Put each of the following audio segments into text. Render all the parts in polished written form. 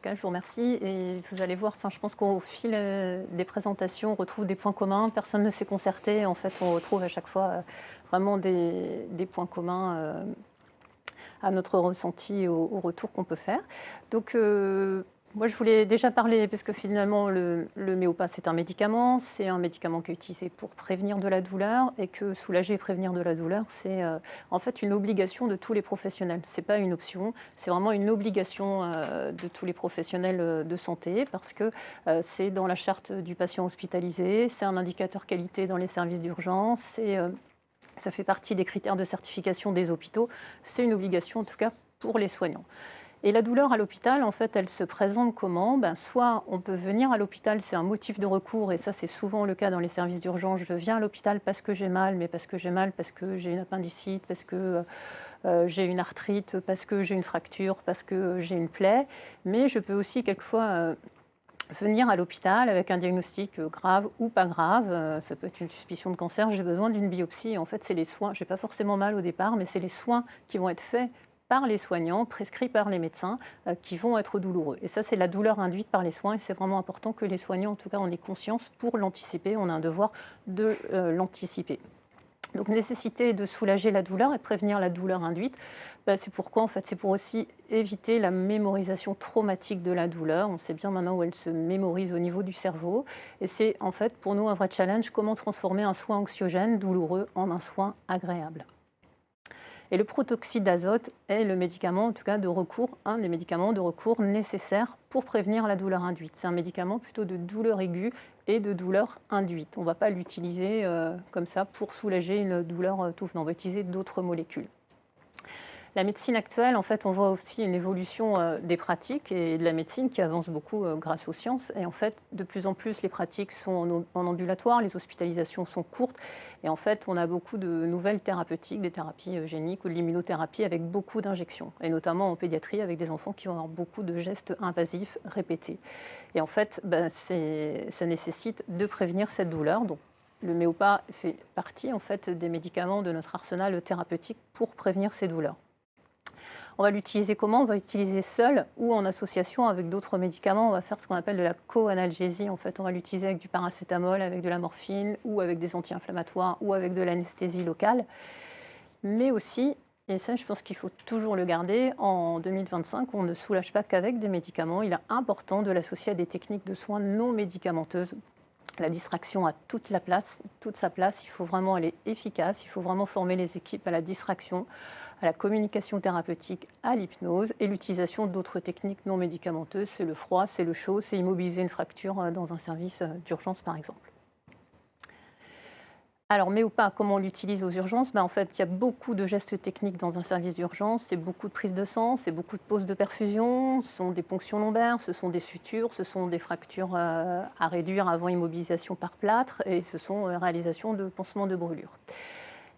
cas, je vous remercie et vous allez voir, enfin, je pense qu'au fil, des présentations, on retrouve des points communs. Personne ne s'est concerté. En fait, on retrouve à chaque fois, vraiment des points communs, à notre ressenti et au retour qu'on peut faire. Donc, moi, je voulais déjà parler parce que finalement le Méopa, c'est un médicament qui est utilisé pour prévenir de la douleur et que soulager et prévenir de la douleur, c'est, en fait une obligation de tous les professionnels. C'est pas une option, c'est vraiment une obligation, de tous les professionnels, de santé parce que, c'est dans la charte du patient hospitalisé, c'est un indicateur qualité dans les services d'urgence, ça fait partie des critères de certification des hôpitaux. C'est une obligation, en tout cas, pour les soignants. Et la douleur à l'hôpital, en fait, elle se présente comment? Ben, soit on peut venir à l'hôpital, c'est un motif de recours, et ça, c'est souvent le cas dans les services d'urgence. Je viens à l'hôpital parce que j'ai mal, mais parce que j'ai mal, parce que j'ai une appendicite, parce que j'ai une arthrite, parce que j'ai une fracture, parce que j'ai une plaie. Mais je peux aussi quelquefois venir à l'hôpital avec un diagnostic, grave ou pas grave, ça peut être une suspicion de cancer, j'ai besoin d'une biopsie et en fait, c'est les soins, j'ai pas forcément mal au départ, mais c'est les soins qui vont être faits par les soignants, prescrits par les médecins, qui vont être douloureux et ça, c'est la douleur induite par les soins et c'est vraiment important que les soignants, en tout cas, en aient conscience pour l'anticiper. On a un devoir de, l'anticiper. Donc nécessité de soulager la douleur et de prévenir la douleur induite, bah, c'est pourquoi en fait, c'est pour aussi éviter la mémorisation traumatique de la douleur. On sait bien maintenant où elle se mémorise au niveau du cerveau et c'est en fait pour nous un vrai challenge, comment transformer un soin anxiogène, douloureux, en un soin agréable. Et le protoxyde d'azote est le médicament, en tout cas de recours, un des médicaments de recours nécessaires pour prévenir la douleur induite. C'est un médicament plutôt de douleur aiguë et de douleur induite. On ne va pas l'utiliser comme ça pour soulager une douleur tout venant. On va utiliser d'autres molécules. La médecine actuelle, en fait, on voit aussi une évolution, des pratiques et de la médecine qui avance beaucoup, grâce aux sciences et en fait, de plus en plus, les pratiques sont en ambulatoire, les hospitalisations sont courtes et en fait, on a beaucoup de nouvelles thérapeutiques, des thérapies, géniques ou de l'immunothérapie avec beaucoup d'injections et notamment en pédiatrie avec des enfants qui vont avoir beaucoup de gestes invasifs répétés et en fait, bah, ça nécessite de prévenir cette douleur donc le Méopa fait partie, en fait, des médicaments de notre arsenal thérapeutique pour prévenir ces douleurs. On va l'utiliser comment? On va l'utiliser seul ou en association avec d'autres médicaments. On va faire ce qu'on appelle de la co-analgésie. En fait, on va l'utiliser avec du paracétamol, avec de la morphine ou avec des anti-inflammatoires ou avec de l'anesthésie locale. Mais aussi, et ça je pense qu'il faut toujours le garder, en 2025, on ne soulage pas qu'avec des médicaments. Il est important de l'associer à des techniques de soins non médicamenteuses. La distraction a toute sa place. Il faut vraiment aller efficace. Il faut vraiment former les équipes à la distraction, à la communication thérapeutique, à l'hypnose et l'utilisation d'autres techniques non médicamenteuses. C'est le froid, c'est le chaud, c'est immobiliser une fracture dans un service d'urgence par exemple. Alors, mais ou pas, comment on l'utilise aux urgences? En fait, il y a beaucoup de gestes techniques dans un service d'urgence. C'est beaucoup de prise de sang, c'est beaucoup de poses de perfusion, ce sont des ponctions lombaires, ce sont des sutures, ce sont des fractures à réduire avant immobilisation par plâtre et ce sont réalisations de pansements de brûlure.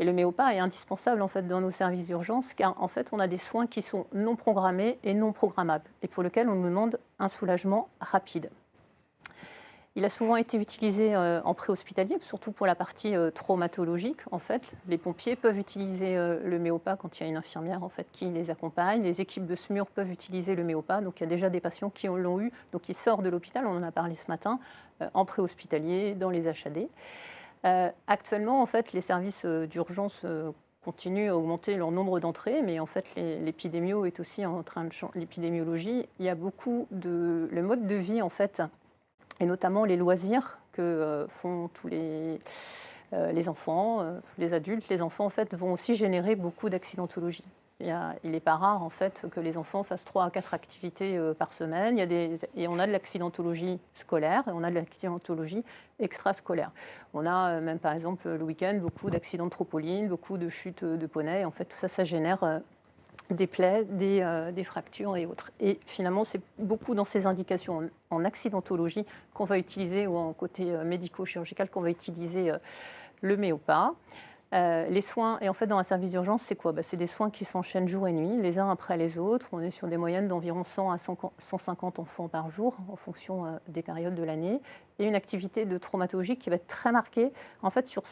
Et le Méopa est indispensable en fait dans nos services d'urgence car en fait on a des soins qui sont non programmés et non programmables et pour lesquels on nous demande un soulagement rapide. Il a souvent été utilisé, en préhospitalier, surtout pour la partie, traumatologique. En fait, les pompiers peuvent utiliser, le Méopa quand il y a une infirmière, en fait, qui les accompagne. Les équipes de SMUR peuvent utiliser le Méopa. Donc il y a déjà des patients qui l'ont eu, donc qui sortent de l'hôpital, on en a parlé ce matin, en préhospitalier, dans les HAD. Actuellement, en fait, les services, d'urgence, continuent à augmenter leur nombre d'entrées, mais en fait, l'épidémio est aussi en train de l'épidémiologie. Il y a beaucoup de le mode de vie, en fait, et notamment les loisirs que, font tous les enfants, les adultes. Les enfants, en fait, vont aussi générer beaucoup d'accidentologie. Il n'est pas rare, en fait, que les enfants fassent 3 à 4 activités, par semaine. Et on a de l'accidentologie scolaire et on a de l'accidentologie extrascolaire. On a, même par exemple, le week-end, beaucoup d'accidents de trampoline, beaucoup de chutes, de poney. En fait, tout ça, ça génère, des plaies, des fractures et autres. Et finalement, c'est beaucoup dans ces indications en accidentologie qu'on va utiliser ou en côté, médico-chirurgical qu'on va utiliser, le Méopa. Les soins et en fait dans un service d'urgence, c'est quoi? C'est des soins qui s'enchaînent jour et nuit, les uns après les autres. On est sur des moyennes d'environ 100 à 150 enfants par jour en fonction, des périodes de l'année et une activité de traumatologie qui va être très marquée, en fait, sur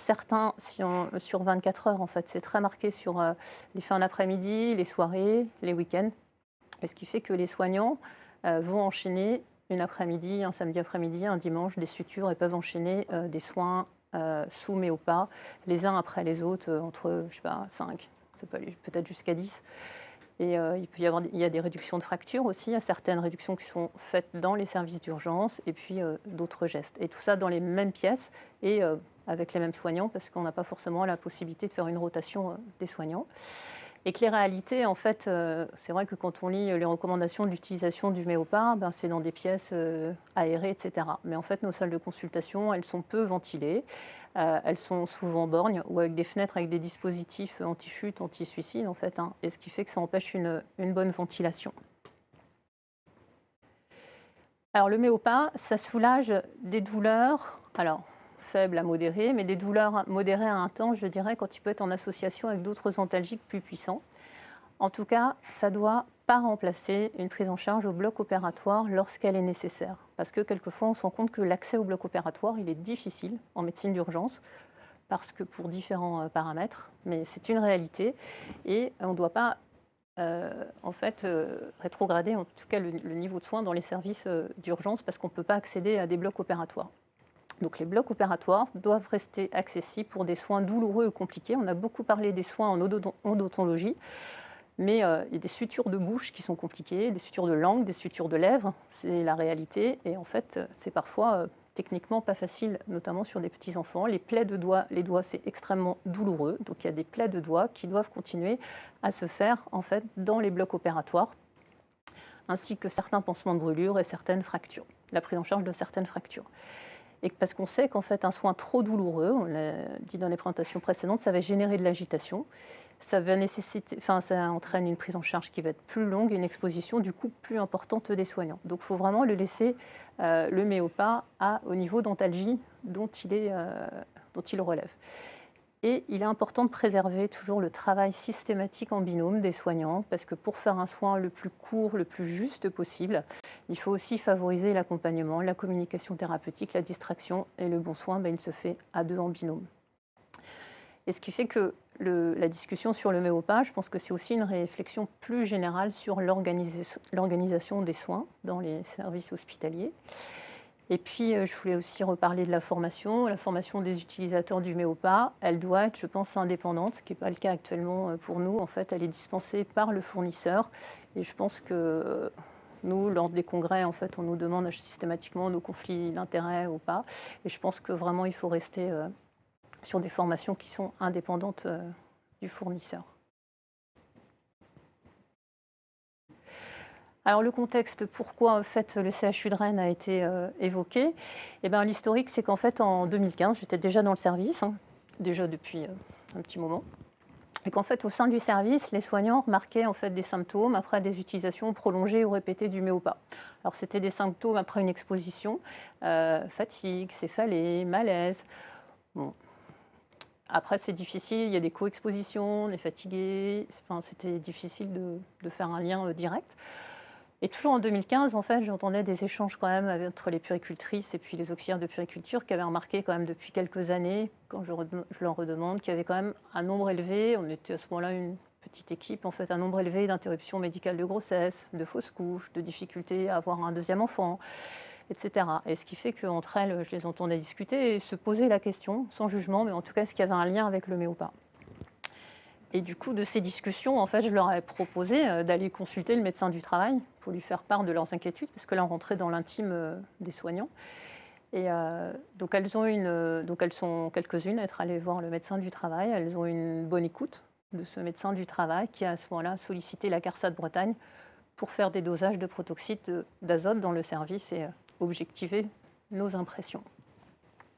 24 heures, en fait. C'est très marqué sur, les fins d'après-midi, les soirées, les week-ends et ce qui fait que les soignants, vont enchaîner une après-midi, un samedi après-midi, un dimanche, des sutures et peuvent enchaîner des soins sous Méopa, les uns après les autres, entre, je sais pas, 5, ça peut aller peut-être jusqu'à 10. Et il y a des réductions de fractures aussi, il y a certaines réductions qui sont faites dans les services d'urgence et puis d'autres gestes. Et tout ça dans les mêmes pièces et avec les mêmes soignants parce qu'on n'a pas forcément la possibilité de faire une rotation des soignants. Et que les réalités, en fait, c'est vrai que quand on lit les recommandations d'utilisation du Méopa, ben, c'est dans des pièces aérées, et cetera. Mais en fait, nos salles de consultation, elles sont peu ventilées, elles sont souvent borgnes ou avec des fenêtres avec des dispositifs anti-chute, anti-suicide, en fait, hein, et ce qui fait que ça empêche une bonne ventilation. Alors le Méopa, ça soulage des douleurs, alors faibles à modérées, mais des douleurs modérées à intenses, je dirais, quand il peut être en association avec d'autres antalgiques plus puissants. En tout cas, ça ne doit pas remplacer une prise en charge au bloc opératoire lorsqu'elle est nécessaire. Parce que quelquefois, on se rend compte que l'accès au bloc opératoire, il est difficile en médecine d'urgence, parce que pour différents paramètres, mais c'est une réalité. Et on ne doit pas, en fait, rétrograder en tout cas le niveau de soins dans les services d'urgence, parce qu'on ne peut pas accéder à des blocs opératoires. Donc les blocs opératoires doivent rester accessibles pour des soins douloureux ou compliqués. On a beaucoup parlé des soins en odontologie. Mais il y a des sutures de bouche qui sont compliquées, des sutures de langue, des sutures de lèvres, c'est la réalité et en fait, c'est parfois, techniquement pas facile, notamment sur des petits enfants. Les plaies de doigts, les doigts, c'est extrêmement douloureux, donc il y a des plaies de doigts qui doivent continuer à se faire, en fait, dans les blocs opératoires, ainsi que certains pansements de brûlures et certaines fractures, la prise en charge de certaines fractures. Et parce qu'on sait qu'en fait, un soin trop douloureux, on l'a dit dans les présentations précédentes, ça va générer de l'agitation. Ça va nécessiter, enfin, ça entraîne une prise en charge qui va être plus longue, une exposition du coup plus importante des soignants. Donc il faut vraiment le laisser, le Méopa, au niveau d'antalgie dont il relève. Et il est important de préserver toujours le travail systématique en binôme des soignants, parce que pour faire un soin le plus court, le plus juste possible, il faut aussi favoriser l'accompagnement, la communication thérapeutique, la distraction et le bon soin, ben, il se fait à deux en binôme. Et ce qui fait que la discussion sur le Méopa, je pense que c'est aussi une réflexion plus générale sur l'organisation des soins dans les services hospitaliers. Et puis, je voulais aussi reparler de la formation. La formation des utilisateurs du Méopa, elle doit être, je pense, indépendante, ce qui n'est pas le cas actuellement pour nous. En fait, elle est dispensée par le fournisseur. Et je pense que nous, lors des congrès, en fait, on nous demande systématiquement nos conflits d'intérêts ou pas. Et je pense que vraiment, il faut rester sur des formations qui sont indépendantes du fournisseur. Alors le contexte, pourquoi en fait le CHU de Rennes a été évoqué? Eh ben, l'historique, c'est qu'en fait en 2015, j'étais déjà dans le service, hein, déjà depuis un petit moment, et qu'en fait au sein du service, les soignants remarquaient en fait des symptômes après des utilisations prolongées ou répétées du Méopa. Alors c'était des symptômes après une exposition, fatigue, céphalée, malaise. Bon. Après, c'est difficile, il y a des co-expositions, on est fatigué, enfin, c'était difficile de faire un lien direct. Et toujours en 2015, en fait, j'entendais des échanges quand même entre les puéricultrices et puis les auxiliaires de puériculture qui avaient remarqué quand même depuis quelques années, quand je leur redemande, qu'il y avait quand même un nombre élevé, on était à ce moment-là une petite équipe, en fait, un nombre élevé d'interruptions médicales de grossesse, de fausses couches, de difficultés à avoir un deuxième enfant, etc. Et ce qui fait qu'entre elles, je les entendais discuter et se poser la question, sans jugement, mais en tout cas, est-ce qu'il y avait un lien avec le Méopa? Et du coup, de ces discussions, en fait, je leur ai proposé d'aller consulter le médecin du travail pour lui faire part de leurs inquiétudes, parce que là, on rentrait dans l'intime des soignants. Et donc, elles sont quelques-unes à être allées voir le médecin du travail. Elles ont une bonne écoute de ce médecin du travail qui a à ce moment-là sollicité la CARSA de Bretagne pour faire des dosages de protoxyde d'azote dans le service et objectiver nos impressions.